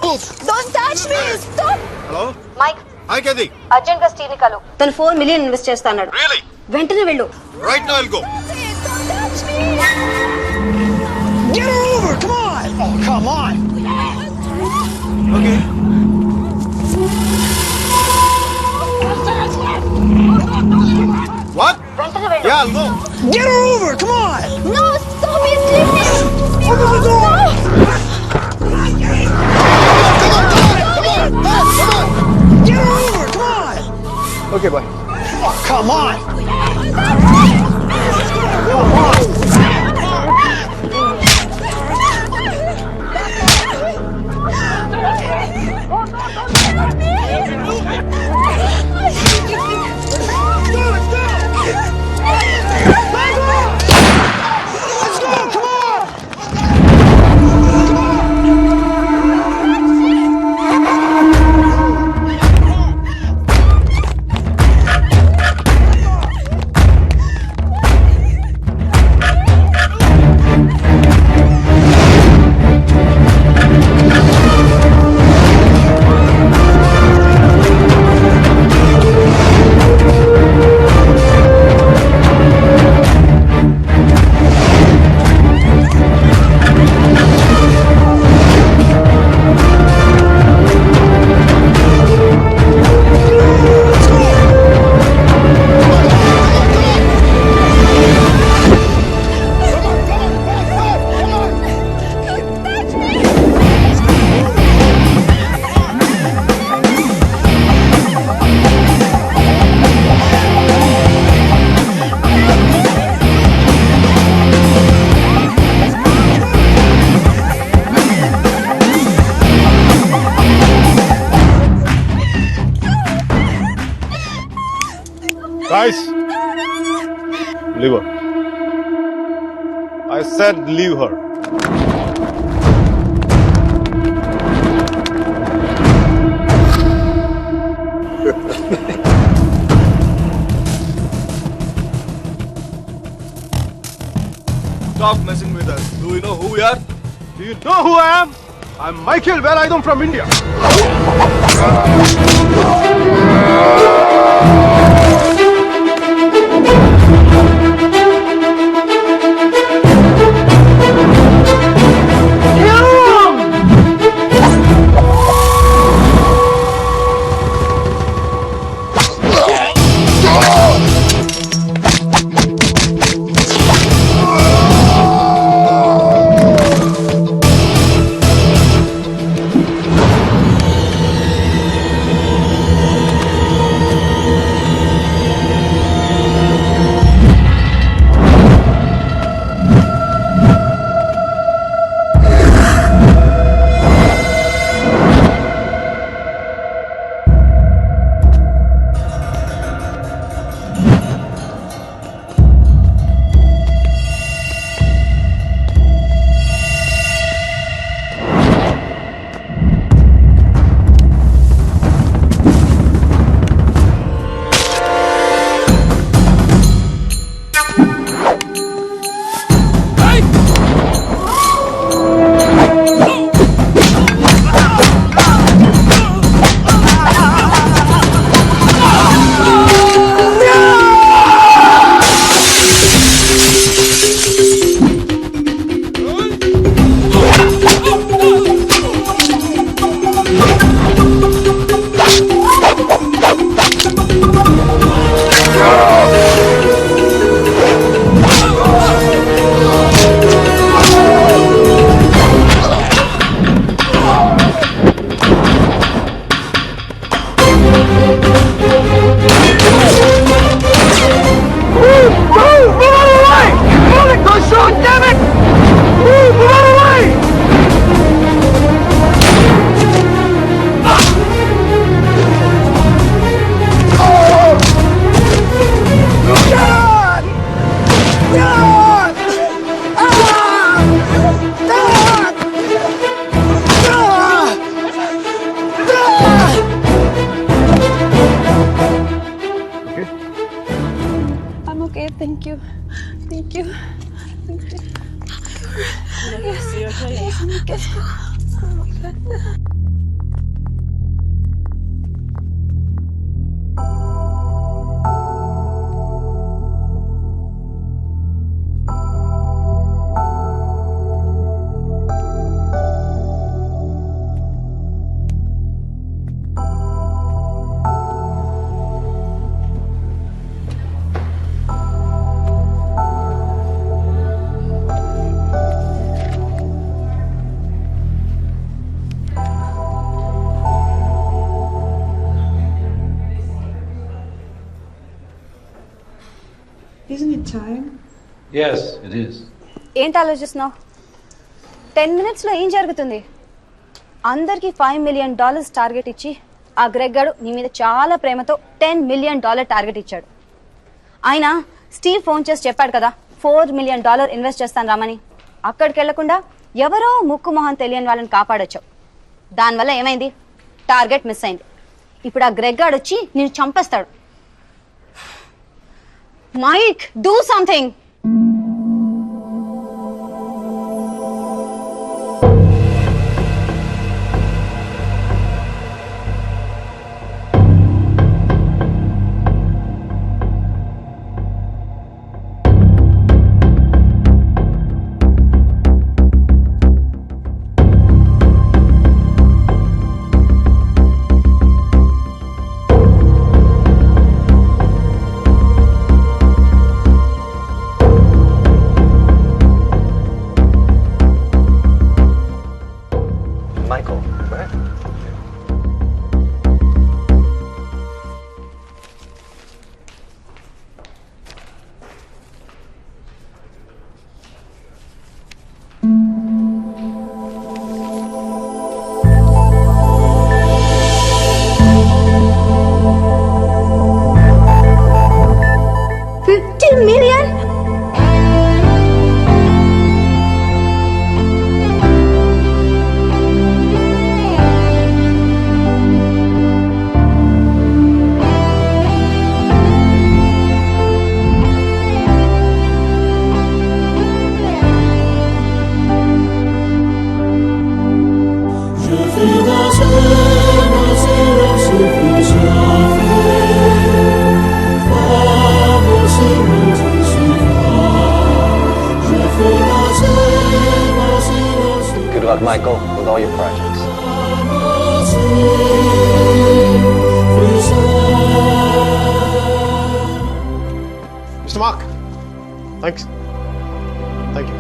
move. Don't touch me. Stop. Hello? Mike Hi, Kathy. Urgent గా Steve ని కలు తను 4 మిలియన్ ఇన్వెస్ట్ చేస్తాడు. Really? వెంటనే వెళ్ళు. Right now I'll go. Don't touch me. Get her over! Come on! Oh, come on! Okay. What? వెంటనే వెళ్ళు. Yeah, I'll go. Get her over! Come on! No, stop it. Leave me. Open the door! Get her over! Come on! Okay, bye. Oh, come on! Let's go! Come on! Guys, leave her. I said leave her. Stop messing with us. Do you know who we are? Do you know who I am? I'm Michael Velayudham from India. Thank you. Thank you. Thank you. Yes. Yes, I'm okay. Oh my God. Isn't it time? Yes, it is. ఏంటి ఆలోచిస్తున్నావు? 10 minutesలో ఏం జరుగుతుంది? అందరికి $5 million target ఇచ్చి ఆ Greg గాడు నీ మీద చాలా ప్రేమతో $10 million టార్గెట్ ఇచ్చాడు. ఆయన స్టీవ్ ఫోన్ చేసి చెప్పాడు కదా $4 million ఇన్వెస్ట్ చేస్తాను రామని. అక్కడికి వెళ్లకుండా ఎవరో ముక్కు మొహం తెలియని వాళ్ళని కాపాడొచ్చావు. దానివల్ల ఏమైంది? టార్గెట్ మిస్ అయింది. ఇప్పుడు ఆ గ్రెగ్ గాడు వచ్చి నేను చంపేస్తాడు. Mike, do something. Michael, right? $50 million? Good luck, Michael, with all your projects. Mr. Mark, thanks. Thank you.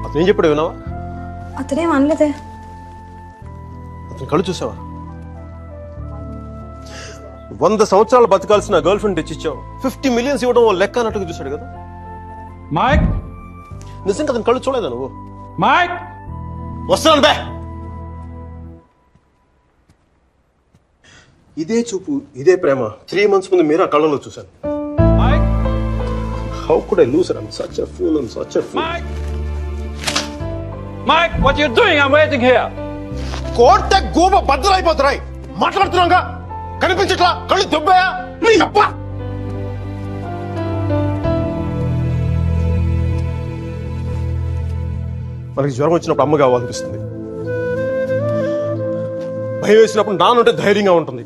అతను ఏం చెప్పాడు విన్నావా? అతనేం అనలేదే. అతని కళ్ళు చూసావా? 100 సంవత్సరాలు బతకాల్సిన గర్ల్ ఫ్రెండ్ తెచ్చిచ్చావు. 50 million ఇవ్వడం ఓ లెక్క అన్నట్టుగా చూశాడు కదా. Mike? నిజంగా అతని కళ్ళు చూడలేదా నువ్వు? Mike? వస్తున్నాను బే. ఇదే చూపు, ఇదే ప్రేమ 3 months ముందు మీరా కళ్ళలో చూశాను. Mike? How could I lose her? I'm such a fool. I'm such a fool. Mike? Mike, what are you doing? I'm waiting here. కోర్త గోబ బద్దలైపోతున్నాయి. మాట్లాడుతున్నాగా కనిపించట్లా? కళ్ళు దెబ్బయా? నీ అబ్బా. మనకి జ్వరం వచ్చినప్పుడు అమ్మ కావాలనిపిస్తుంది. భయం వేసినప్పుడు నాన్నుంటే ధైర్యంగా ఉంటుంది.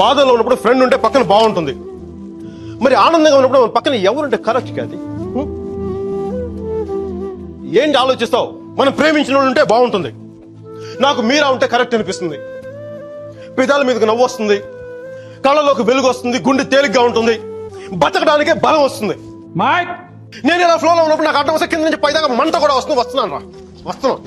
బాధలో ఉన్నప్పుడు ఫ్రెండ్ ఉంటే పక్కన బాగుంటుంది. మరి ఆనందంగా ఉన్నప్పుడు మన పక్కన ఎవరుంటే కరెక్ట్ కాదు. ఏంటి ఆలోచిస్తావు? మనం ప్రేమించిన వాళ్ళు ఉంటే బాగుంటుంది. నాకు మీరా ఉంటే కరెక్ట్ అనిపిస్తుంది. పెదాల మీదకి నవ్వు వస్తుంది, కళ్ళలోకి వెలుగు వస్తుంది, గుండె తేలిగ్గా ఉంటుంది, బతకడానికే బలం వస్తుంది. Mike? నేను ఇలా ఫ్లోలో ఉన్నప్పుడు నాకు అడ్డం వస్తే కింద నుంచి పైదాకా మంట కూడా వస్తున్నాను రా. వస్తున్నాను.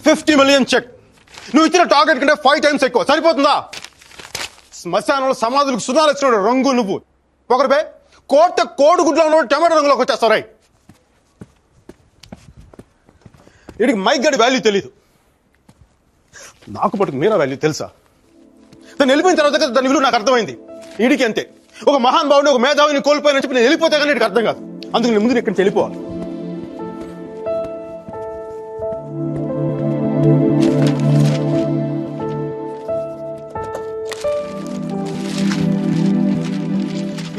50 million చెక్. నువ్వు ఇచ్చిన టార్గెట్ కంటే 5 times ఎక్కువ. సరిపోతుందా? శ్మశానంలో సమాధులకు సున్నాలు ఇచ్చిన రంగు నువ్వు. ఒకరిపై కోడిగుడ్లో ఉన్న టమాటో రంగులోకి వచ్చేస్తావు. రై వీడికి మైక్ గడి వాల్యూ తెలీదు. నాకు పట్టుకు మీరా వాల్యూ తెలుసా? తను వెళ్ళిపోయిన తర్వాత కదా దాని విలువ నాకు అర్థమైంది. వీడికి అంతే. ఒక మహాన్ భావుని, ఒక మేధావిని కోల్పోయిన చెప్పి నేను వెళ్ళిపోతే కానీ వీడికి అర్థం కాదు. అందుకు నేను ముందు ఇక్కడి నుంచి వెళ్ళిపోవాలి.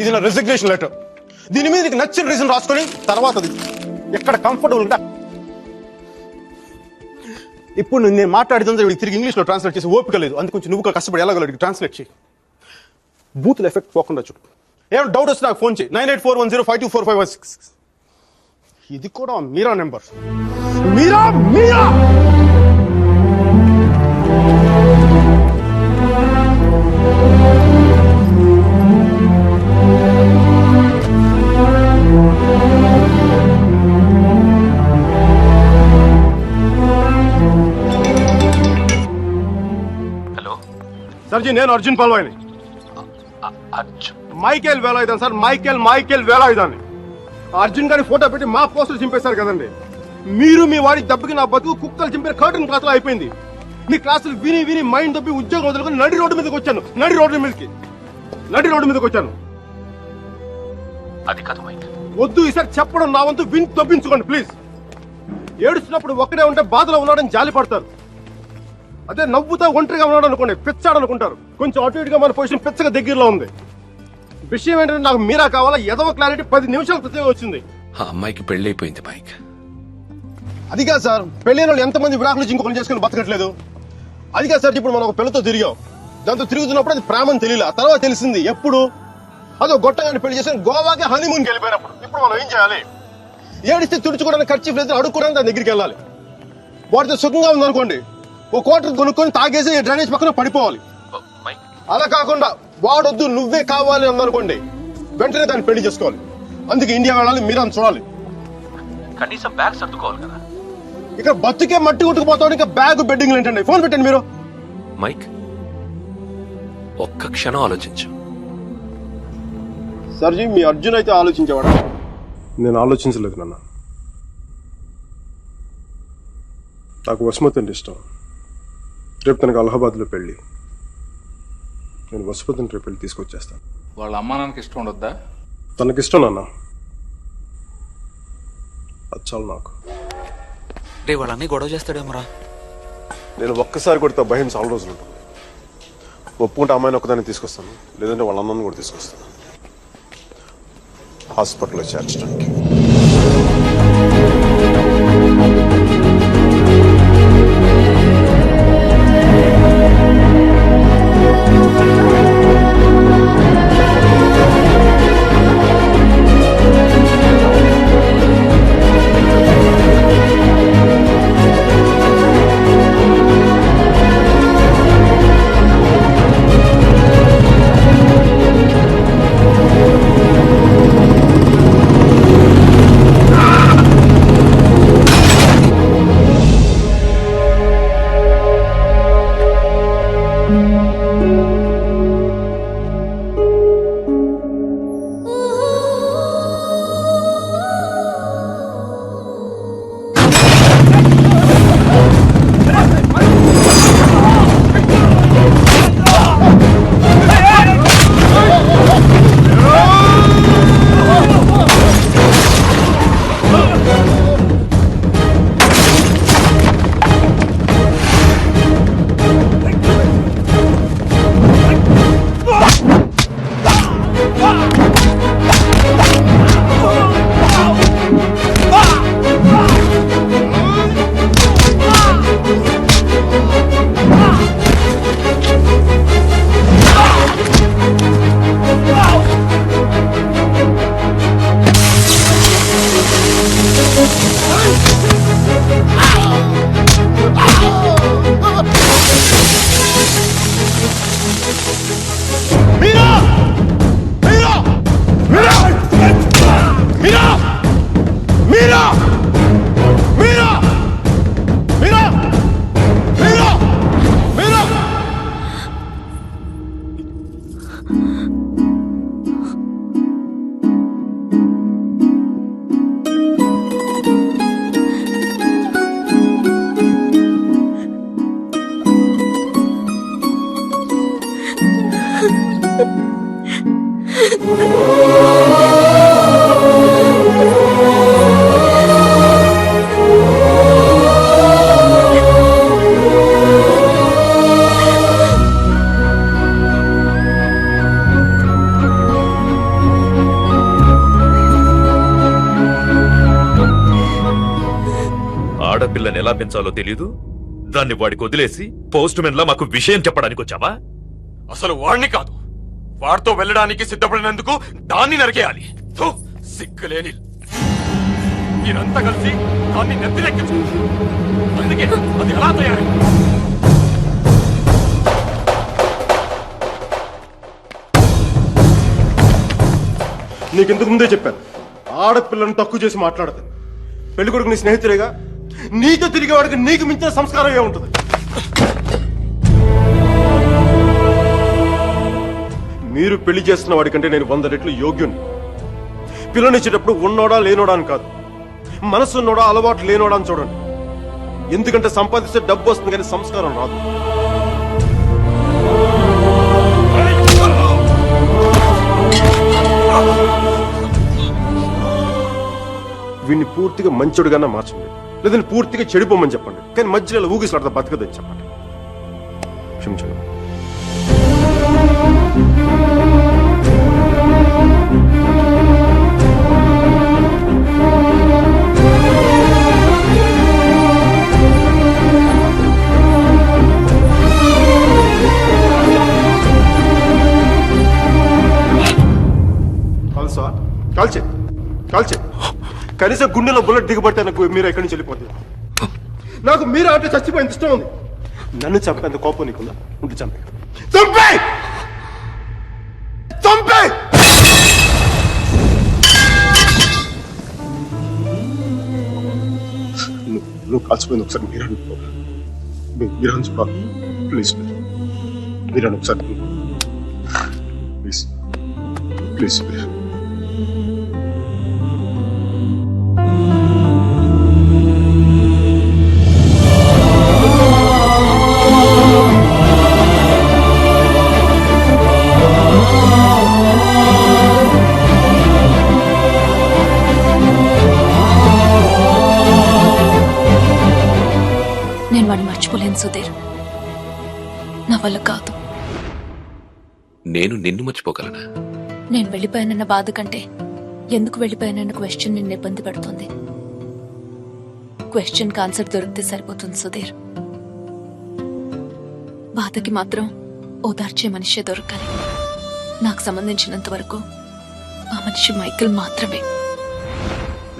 ఇది నా రెసిగ్నేషన్ లెటర్. దీని మీద నీకు నచ్చిన రీజన్ రాసుకొని తర్వాత ఎక్కడ కంఫర్టబుల్ గా. ఇప్పుడు నేను మాట్లాడుతుంది వీడికి తిరిగి ఇంగ్లీష్లో ట్రాన్స్లేట్ చేసి ఓపిక లేదు. అందుకు కొంచెం నువ్వు కష్టపడి ఎలాగో ట్రాన్స్లేట్ చేయి. బూతుల ఎఫెక్ట్ పోకుండా చూడు. ఏమైనా డౌట్ వస్తే నాకు ఫోన్ చేయి. 9841052456. ఇది కూడా మీరా నెంబర్. మీరా మీరా సర్జీ నేను అర్జున్ పాల్వాయిని. మైకేల్ వేలాయుధాన్ సార్, మైకేల్ వేలాయుధాన్ని. అర్జున్ గారి ఫోటో పెట్టి మా పోస్టర్ చింపేశారు కదండి. మీరు మీ వాడి దెబ్బకి నా బతుకు కుక్కలు చింపే కర్టన్ క్లాస్ లో అయిపోయింది. మీ క్లాసులు విని విని మైండ్ దబ్బి ఉద్యోగం వదులుకొని నడి రోడ్డు మీదకి వచ్చాను. నడి రోడ్డు మీదకి వచ్చాను. అది కాదు మైక్. వద్దు, ఈసారి చెప్పడం నా వంతు విని తప్పించుకోండి ప్లీజ్. ఏడుస్తున్నప్పుడు ఒక్కడే ఉంటే బాధలో ఉన్నాడని జాలి పడతారు. అదే నవ్వుతా ఒంటరిగా ఉన్నాడు అనుకోండి పిచ్చాడనుకుంటారు. కొంచెం అటు ఇటుగా మన పొజిషన్ పిచ్చగా దగ్గరలో ఉంది. విషయం ఏంటంటే నాకు మీరా కావాలా? ఎదవ క్లారిటీ 10 నిమిషాల క్రితమే వచ్చింది. ఆ అమ్మాయికి పెళ్ళైపోయింది మైక్. అది కాదు సార్, పెళ్ళైన వాళ్ళు ఎంతమంది విడాకులు ఇంకొకరు చేసుకుని బతకట్లేదు. అది కాదు సార్, ఇప్పుడు మనం ఒక పిల్లతో తిరిగాం. దాంతో తిరుగుతున్నప్పుడు అది ప్రేమని తెలియలే, ఆ తర్వాత తెలిసింది. ఎప్పుడు? అదో గొట్టగాని పెళ్లి చేసి గోవాకి హనీమూన్కి వెళ్ళిపోయినప్పుడు. ఇప్పుడు మనం ఏం చేయాలి? ఏడిస్తే తుడుచుకోవడానికి ఖర్చు లేదు, అడుక్కోవడానికి దాని దగ్గరికి వెళ్ళాలి. వాటితో సుఖంగా ఉందనుకోండి, ఓ క్వార్టర్ కొనుక్కొని తాగేసి డ్రైనేజ్ పక్కన పడిపోవాలి. అలా కాకుండా వాడొద్దు నువ్వే కావాలి అందనుకోండి, వెంటనే దాన్ని పెళ్లి చేసుకోవాలి. అందుకే ఇండియా వెళ్ళాలి, మీరు అని చూడాలి. కనీసం బ్యాగ్ సర్దుకోవాలి కదా. ఇక్కడ బతుకే మట్టి కొట్టుకుపోతాడు, ఇంకా బ్యాగ్ బెడ్డింగ్ ఏంటండి? ఫోన్ పెట్టండి మీరు. మైక్ ఒక్క క్షణం ఆలోచించు. సర్జీ, మీ అర్జున్ అయితే ఆలోచించేవాడా? నేను ఆలోచించలేదు నాన్న. నాకు వసుమతి అంటే ఇష్టం. రేపు తనకు అలహాబాద్లో పెళ్లి. నేను వసుమతిని రేపు పెళ్లి తీసుకొచ్చేస్తాను. వాళ్ళ అమ్మా నాన్నకి ఇష్టం ఉండొద్దా? తనకిష్టం నాన్న, అది చాలు నాకు. రే వాళ్ళన్నీ గొడవ చేస్తాడేమోరా. నేను ఒక్కసారి కొడితే భయం చాలా రోజులు ఉంటుంది. ఒప్పుకుంటే అమ్మాయిని ఒక్కదాన్ని తీసుకొస్తాను, లేదంటే వాళ్ళ అమ్మని కూడా తీసుకొస్తాను హాస్పిటల్లో చేర్చడానికి. ఆడపిల్లని ఎలా పెంచాలో తెలీదు, దాన్ని వాడికి వదిలేసి పోస్ట్ మెన్ లా మాకు విషయం చెప్పడానికి వచ్చావా? అసలు వాడిని కాదు, వాడితో వెళ్ళడానికి సిద్ధపడినందుకు దాన్ని నరికేయాలి. థు, సిగ్గులేని మీరంతా కలిసి దాన్ని నెత్తినెక్కించు. అందుకే అది ఎలా తయారు? నీకింతకు ముందే చెప్పాను, ఆడపిల్లను తక్కువ చేసి మాట్లాడతాను. పెళ్లి కొడుకు నీ స్నేహితులేగా, నీతో తిరిగేవాడికి నీకు మించిన సంస్కారం ఏముంటుంది? మీరు పెళ్లి చేస్తున్న వాడికంటే నేను 100 రెట్లు యోగ్యుని. పిల్లనిచ్చేటప్పుడు ఉన్నోడా లేనోడా అని కాదు, మనసు ఉన్నోడా అలవాటు లేనోడా అని చూడండి. ఎందుకంటే సంపాదిస్తే డబ్బు వస్తుంది కానీ సంస్కారం రాదు. వీడిని పూర్తిగా మంచోడుగానే మార్చండి, లేదంటే పూర్తిగా చెడిపోమని చెప్పండి. కానీ మధ్యలో ఊగిసలాడతా బతకదని చెప్పండి. క్షమించండి. కాల్సా కాల్చే కాల్చే కనీసం గుండెలో బుల్లెట్ దిగబట్టే నాకు మీరు ఎక్కడి నుంచి వెళ్ళిపోతుంది. నాకు మీరు అంటే చచ్చిపోయింది ఇష్టం ఉంది. నన్ను చంపేంత కోపం నీకుందా? ఉంటే చంపే చంపే చంపే. నువ్వు కాల్చిపోయింది ఒకసారి మీరు అనుకో. మీరు అనుకో ప్లీజ్. మీరు ఒకసారి ప్లీజ్ ప్లీజ్ ప్లీజ్. నేను వాడిని మర్చిపోలేను సుధీర్, నా వల్ల కాదు. నేను నిన్ను మర్చిపోగలనా? నేను వెళ్ళిపోయానన్న బాధ కంటే ఎందుకు వెళ్ళిపోయానన్న క్వశ్చన్ నిన్ను ఇబ్బంది పెడుతుంది. క్వశ్చన్ ఆన్సర్ దొరికితే సరిపోతుంది సుధీర్. బాధకి మాత్రం ఓదార్చే మనిషే దొరకాలి. నాకు సంబంధించినంత వరకు ఆ మనిషి మైకిల్ మాత్రమే.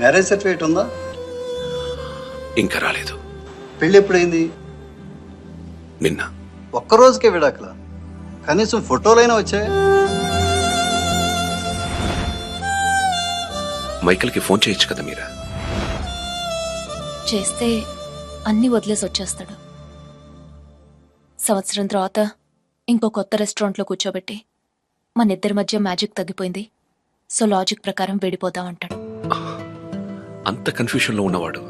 మ్యారేజ్ సర్టిఫికేట్ ఉందా? ఇంకా రాలేదు. పెళ్ళి ఎప్పుడైంది? నిన్న. ఒక్కరోజుకే విడాకులా? కనీసం ఫోటోలైనా వచ్చాయి? మైకిల్కి ఫోన్ చేయొచ్చు కదా మీరా? చేస్తే అన్ని వదిలేసి వచ్చేస్తాడు. సంవత్సరం తర్వాత ఇంకో కొత్త రెస్టారెంట్లో కూర్చోబెట్టి మన ఇద్దరి మధ్య మ్యాజిక్ తగ్గిపోయింది, సో లాజిక్ ప్రకారం విడిపోదాం అంటాడు. అంత కన్ఫ్యూషన్ లో ఉన్నవాడు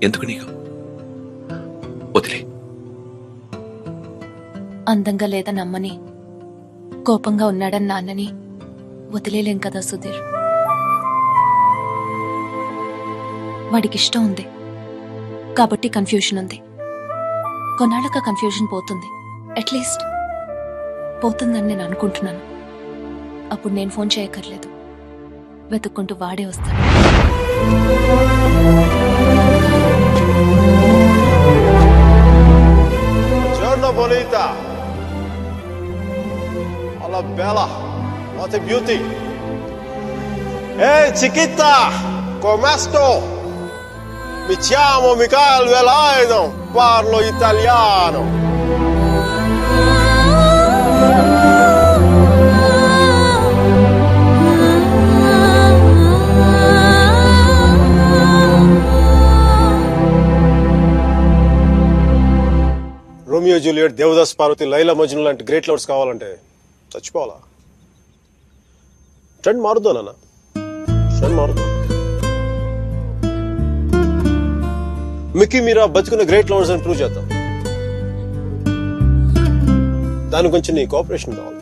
ఎందుకు నీకు? వదిలే. అందంగా లేదని అమ్మని, కోపంగా ఉన్నాడని నాన్నని వదిలేలేం కదా సుధీర్. వాడికి ఇష్టం ఉంది కాబట్టి కన్ఫ్యూషన్ ఉంది. కొన్నాళ్ళక కన్ఫ్యూషన్ పోతుంది, అట్లీస్ట్ పోతుందని నేను అనుకుంటున్నాను. అప్పుడు నేను ఫోన్ చేయక్కర్లేదు, వెతుక్కుంటూ వాడే వస్తాడు. Giorno bonita. Alla bella. What a beauty. Ehi chiquita, come sto? Mi chiamo Michael Velaino, parlo italiano. Romeo Juliet, Devdas Parvati, Laila Majnu లాంటి గ్రేట్ లవర్స్ కావాలంటే చచ్చిపోవాలా? ట్రెండ్ మారుద్దా నాన్న, ట్రెండ్ మారుద్దా. మిక్కీ మీరా బతుకున్న గ్రేట్ లవర్స్ అని ప్రూవ్ చేద్దాం. దాని గురించి నీ కోఆపరేషన్ కావాలి.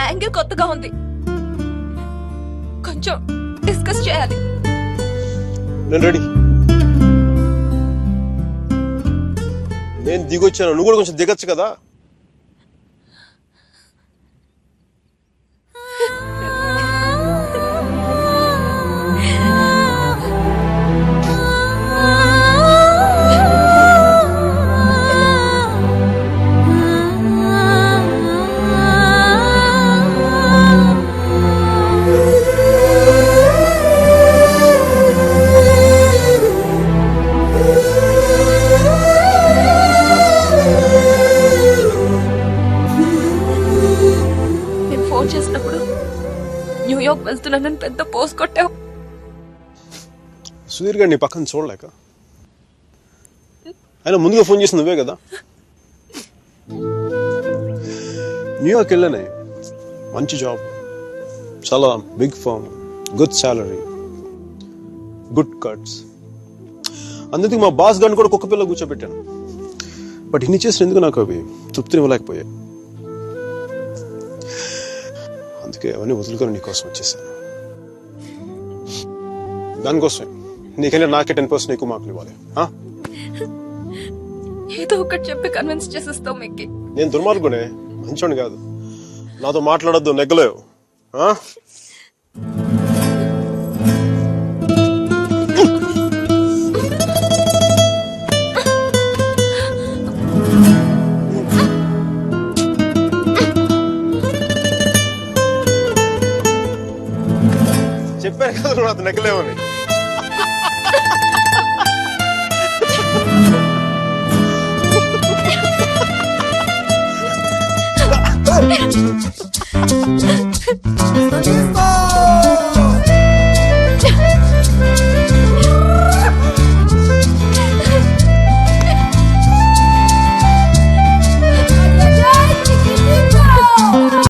యాంగిల్ కొత్తగా ఉంది, కొంచెం డిస్కస్ చేయాలి. నేను రెడీ. నేను దిగొచ్చాను, నువ్వు కూడా కొంచెం దిగచ్చు కదా. న్యూయార్క్ వెళ్తున్నానని పెద్ద పోస్ట్ కొట్టావు. సుధీర్ గారు నీ పక్కన చూడలేక, ఆయన ముందుగా ఫోన్ చేసి నువ్వే కదా. న్యూయార్క్ వెళ్ళానే మంచి జాబ్, చాలా big firm, good salary, good cuts. అందుకే మా బాస్ గారిని కూడా కుక్క పిల్ల కూర్చోబెట్టాను. బట్ ఇన్ని చేసిన ఎందుకు నాకు అవి తృప్తిని ఇవ్వలేకపోయాయి. అందుకే అవన్నీ వదులుకొని నీకోసం వచ్చేసాను. దానికోసమే నీకంటే నాకే 10% ఎక్కువ మార్కులు ఇవ్వాలి. ఏదో ఒకటి చెప్పి కన్విన్స్ చేసేస్తావు మిక్కి. నేను దుర్మార్గునే, మంచోని కాదు. నాతో మాట్లాడొద్దు, నెగ్గలేవు. చెప్పాను కదా నువ్వు నాతో నెగ్గలేవని. Just